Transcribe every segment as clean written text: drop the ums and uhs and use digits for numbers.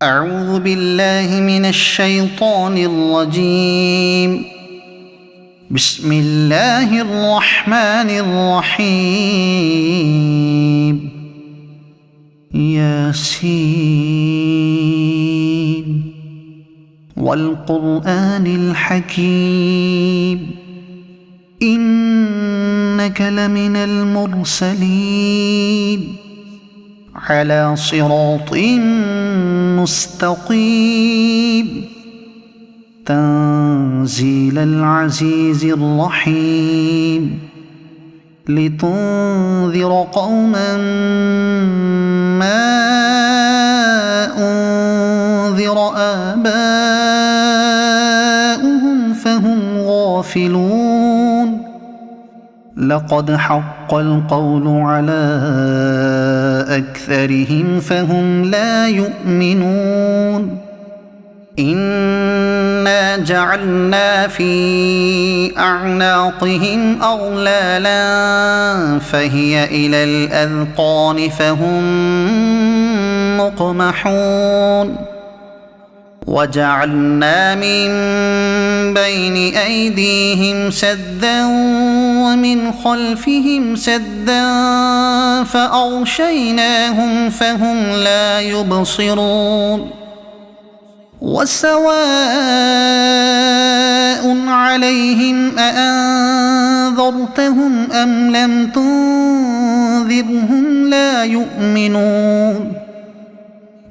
أعوذ بالله من الشيطان الرجيم. بسم الله الرحمن الرحيم. ياسين والقرآن الحكيم إنك لمن المرسلين على صراط مستقيم تنزيل العزيز الرحيم لتنذر قوما ما أنذر آباؤهم فهم غافلون. لقد حق القول على أكثرهم فهم لا يؤمنون. إنا جعلنا في أعناقهم أغلالا فهي إلى الأذقان فهم مقمحون. وجعلنا من بين أيديهم سدا ومن خلفهم سدا فأغشيناهم فهم لا يبصرون. وسواء عليهم أأنذرتهم أم لم تنذرهم لا يؤمنون.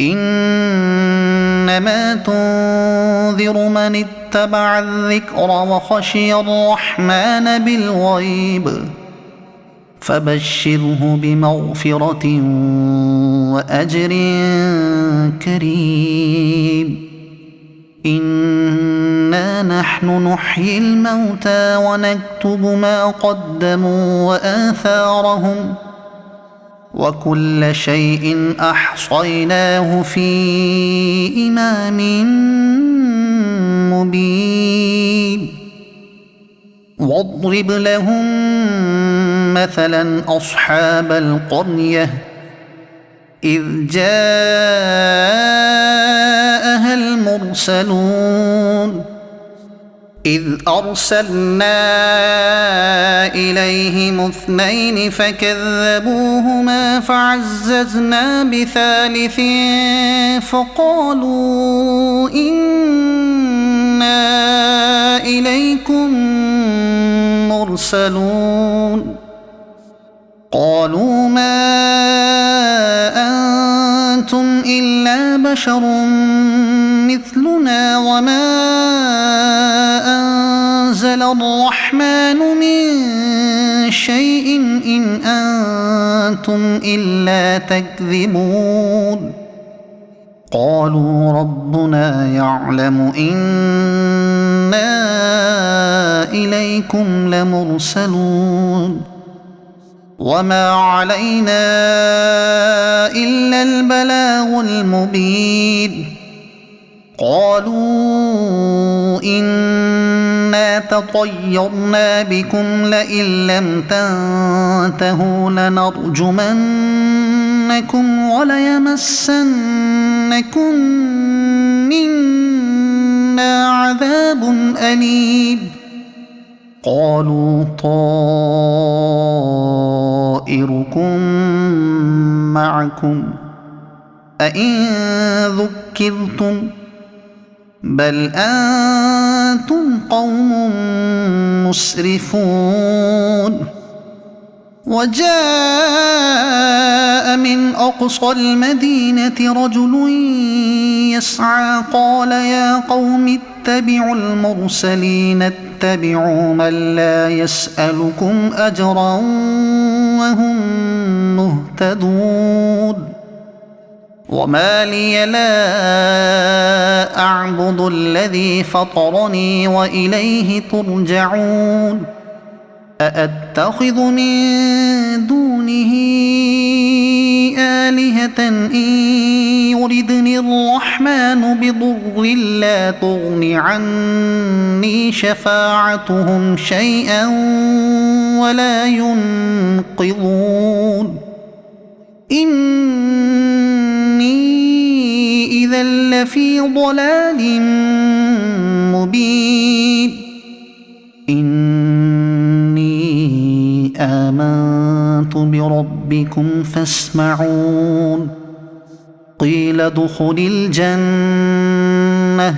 إنما تنذر من اتبع الذكر وخشي الرحمن بالغيب فبشره بمغفرة وأجر كريم. إنا نحن نحيي الموتى ونكتب ما قدموا وآثارهم وكل شيء أحصيناه في إمام مبين. واضرب لهم مثلا أصحاب القرية إذ جاءها المرسلون إذ أرسلنا إليهم اثنين فكذبوهما فعززنا بثالث فقالوا إنا إليكم مرسلون. قالوا ما أنتم إلا بشر مثلنا وما أنزل الرحمن من شيء إن أنتم إلا تكذبون. قالوا ربنا يعلم إنا إليكم لمرسلون وما علينا إلا البلاغ المبين. قالوا إنا تطيرنا بكم لئن لم تنتهوا لنرجمنكم وليمسنكم منا عذاب أليم. قالوا طائركم معكم أئن ذكرتم بل أنتم قوم مسرفون. وجاء من أقصى المدينة رجل يسعى قال يا قوم اتبعوا المرسلين اتبعوا من لا يسألكم أجرا وهم مهتدون. وما لي لا أعبد الذي فطرني وإليه ترجعون. أأتخذ من دونه آلهة إن يردني الرحمن بضر لا تغن عني شفاعتهم شيئا ولا ينقذون. إني إذا لفي ضلال مبين إني آمنت بربكم فاسمعون قيل ادخل الجنة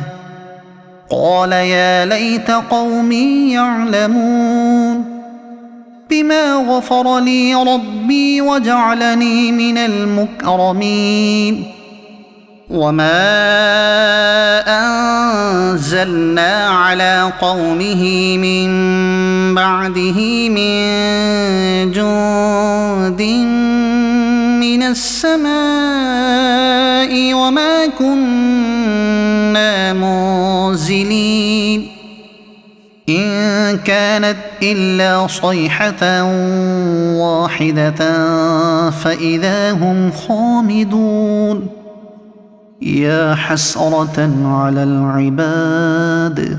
قال يا ليت قومي يعلمون بما غفر لي ربي وجعلني من المكرمين وما أنزلنا على قومه من بعده من جند من السماء وما كنا منزلين إن كانت إلا صيحة واحدة فإذا هم خامدون يا حسرة على العباد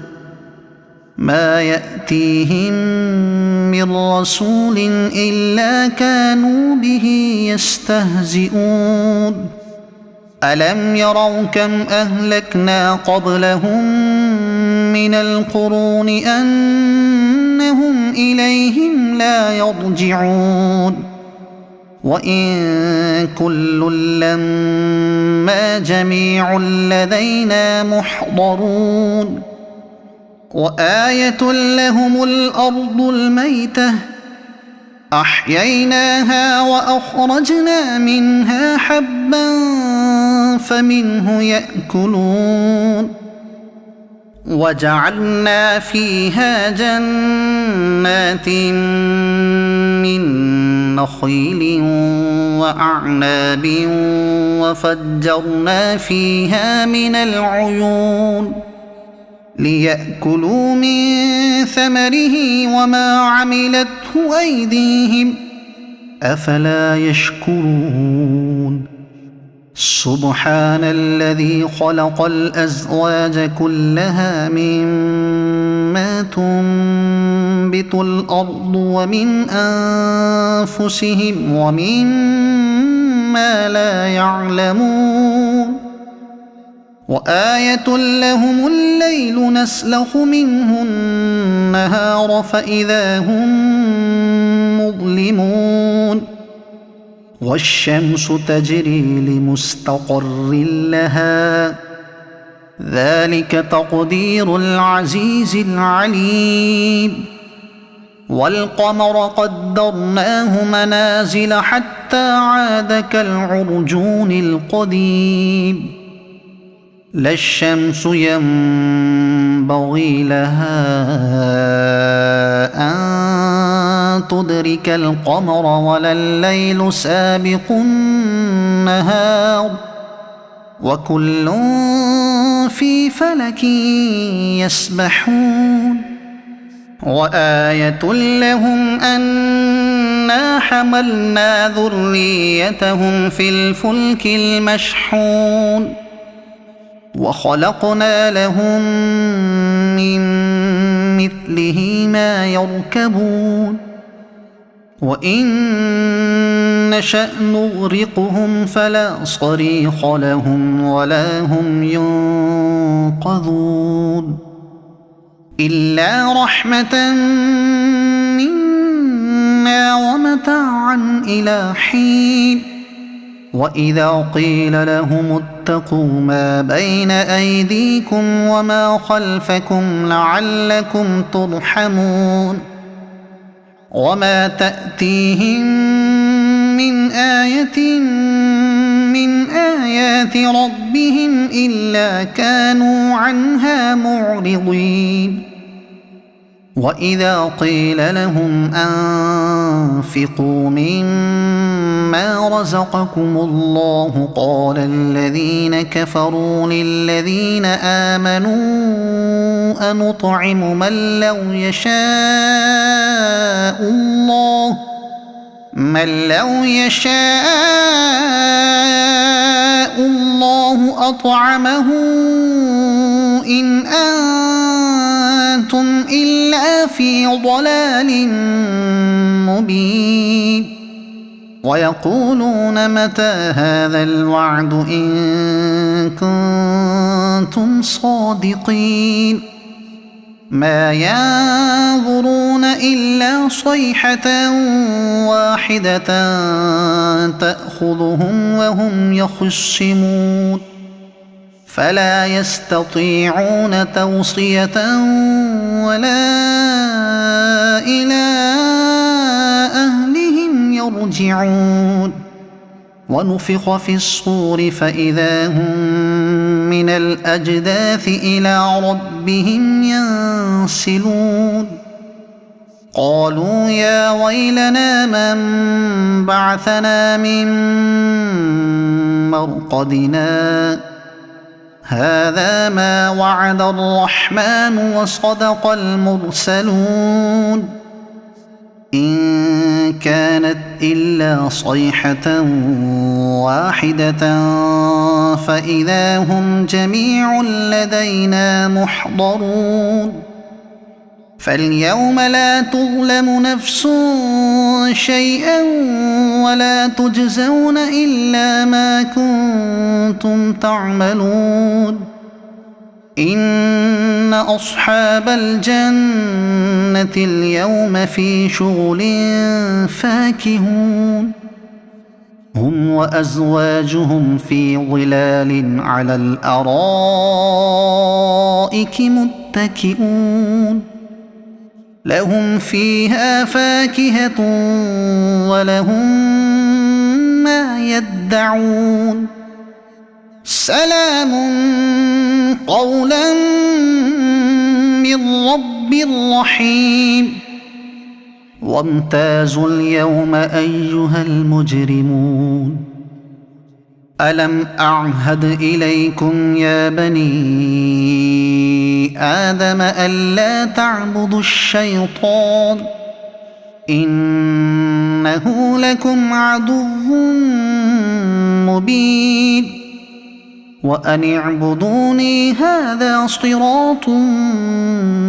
ما يأتيهم من رسول إلا كانوا به يستهزئون ألم يروا كم أهلكنا قبلهم من القرون أنهم إليهم لا يرجعون وإن كل لما جميع لدينا محضرون وآية لهم الأرض الميتة أحييناها وأخرجنا منها حبا فمنه يأكلون وجعلنا فيها جنات من نخيل وأعناب وفجرنا فيها من العيون ليأكلوا من ثمره وما عملته أيديهم أفلا يشكرون سبحان الذي خلق الأزواج كلها مما تنبت الأرض ومن أنفسهم ومما لا يعلمون وآية لهم الليل نسلخ منه النهار فإذا هم مظلمون والشمس تجري لمستقر لها ذلك تقدير العزيز العليم والقمر قدرناه منازل حتى عاد كالعرجون القديم لا الشمس ينبغي لها أن تدرك القمر ولا الليل سابق النهار وكل في فلك يسبحون وآية لهم أنا حملنا ذريتهم في الفلك المشحون وخلقنا لهم من مثله ما يركبون وإن نشأ نغرقهم فلا صريخ لهم ولا هم ينقذون إلا رحمة منا ومتاعا إلى حين وإذا قيل لهم اتقوا ما بين أيديكم وما خلفكم لعلكم ترحمون وما تأتيهم من آية من آيات ربهم إلا كانوا عنها معرضين وإذا قيل لهم أنفقوا مما رزقكم الله قال الذين كفروا للذين آمنوا أنطعم من لو يشاء الله أطعمه إن أنتم إلا في ضلال مبين ويقولون متى هذا الوعد إن كنتم صادقين ما ينظرون إلا صيحة واحدة تأخذهم وهم يخصمون فلا يستطيعون توصية ولا إلى أهلهم يرجعون ونفخ في الصور فإذا هم من الأجداث إلى ربهم ينسلون قالوا يا ويلنا من بعثنا من مرقدنا هذا ما وعد الرحمن وصدق المرسلون إن كانت إلا صيحة واحدة فإذا هم جميع لدينا محضرون فاليوم لا تظلم نفس شيئا ولا تجزون إلا ما كنتم تعملون إن أصحاب الجنة اليوم في شغل فاكهون هم وأزواجهم في ظلال على الأرائك متكئون لهم فيها فاكهة ولهم ما يدعون سلام قولا من رب رحيم وامتازوا اليوم أيها المجرمون ألم أعهد إليكم يا بني آدم ألا تعبدوا الشيطان إنه لكم عدو مبين وأن اعبدوني هذا صراط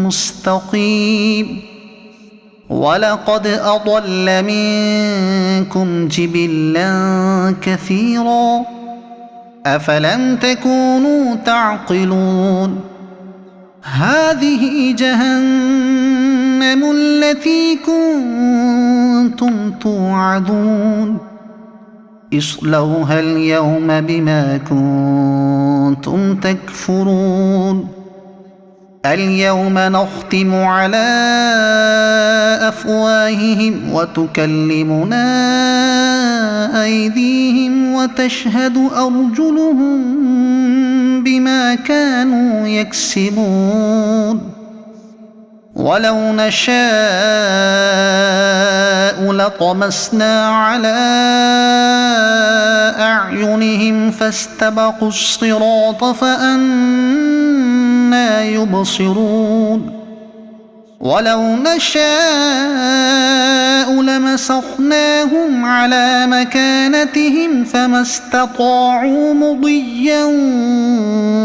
مستقيم ولقد أضل منكم جبلا كثيرا أفلم تكونوا تعقلون هذه جهنم التي كنتم توعدون اصلوها اليوم بما كنتم تكفرون اليوم نختم على أفواههم وتكلمنا أيديهم وتشهد أرجلهم بما كانوا يكسبون ولو نشاء لطمسنا على أعينهم فاستبقوا الصراط فأنى يبصرون ولو نشاء لمسخناهم على مكانتهم فما استطاعوا مضيا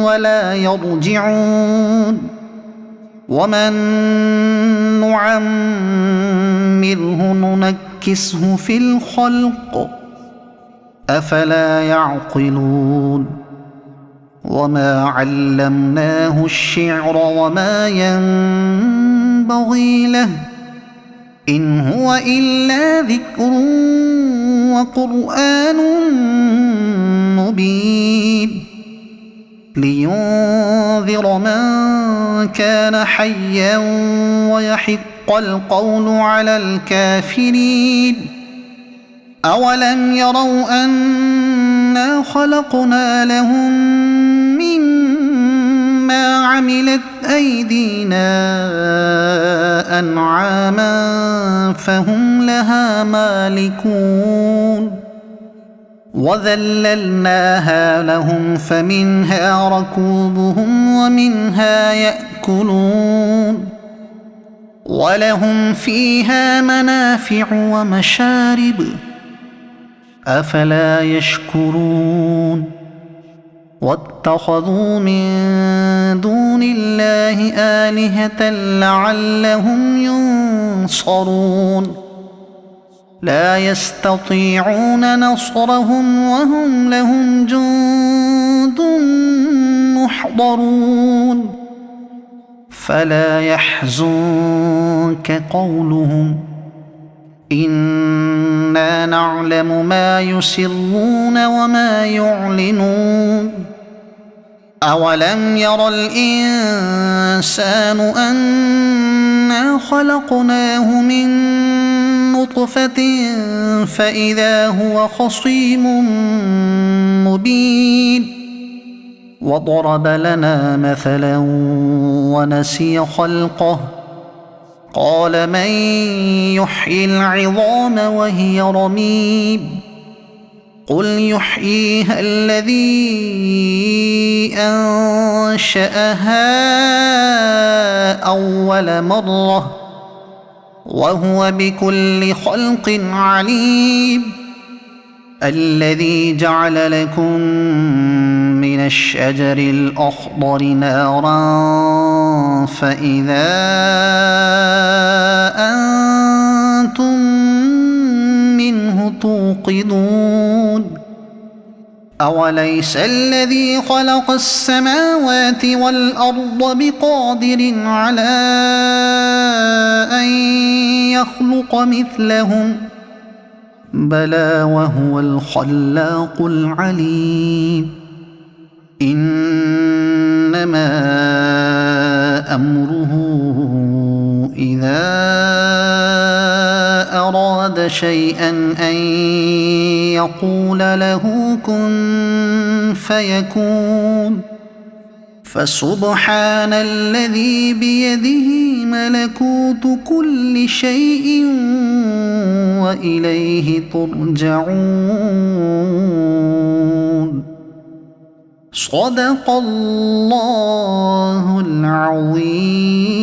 ولا يرجعون ومن نعمره ننكسه في الخلق أفلا يعقلون وما علمناه الشعر وما ينبغي له إن هو إلا ذكر وقرآن مبين لينذر من كان حيا ويحق القول على الكافرين أولم يروا أنا خلقنا لهم مما عملت أيدينا أنعاما فهم لها مالكون وذللناها لهم فمنها ركوبهم ومنها يأكلون ولهم فيها منافع ومشارب أفلا يشكرون واتخذوا من دون الله آلهة لعلهم ينصرون لا يستطيعون نصرهم وهم لهم جند محضرون فلا يحزنك قولهم إنا نعلم ما يسرون وما يعلنون أولم ير الإنسان أنا خلقناه من نطفة فإذا هو خصيم مبين وضرب لنا مثلا ونسي خلقه قال من يحيي العظام وهي رميم قل يحييها الذي أنشأها أول مرة وهو بكل خلق عليم الذي جعل لكم من الشجر الأخضر نارا فإذا أنتم منه توقدون أوليس الذي خلق السماوات والأرض بقادر على أن يخلق مثلهم بلى وهو الخلاق العليم إنما أمره إذا أراد شيئا أن يقول له كن فيكون فسبحان الذي بيده ملكوت كل شيء وإليه ترجعون صدق الله العظيم.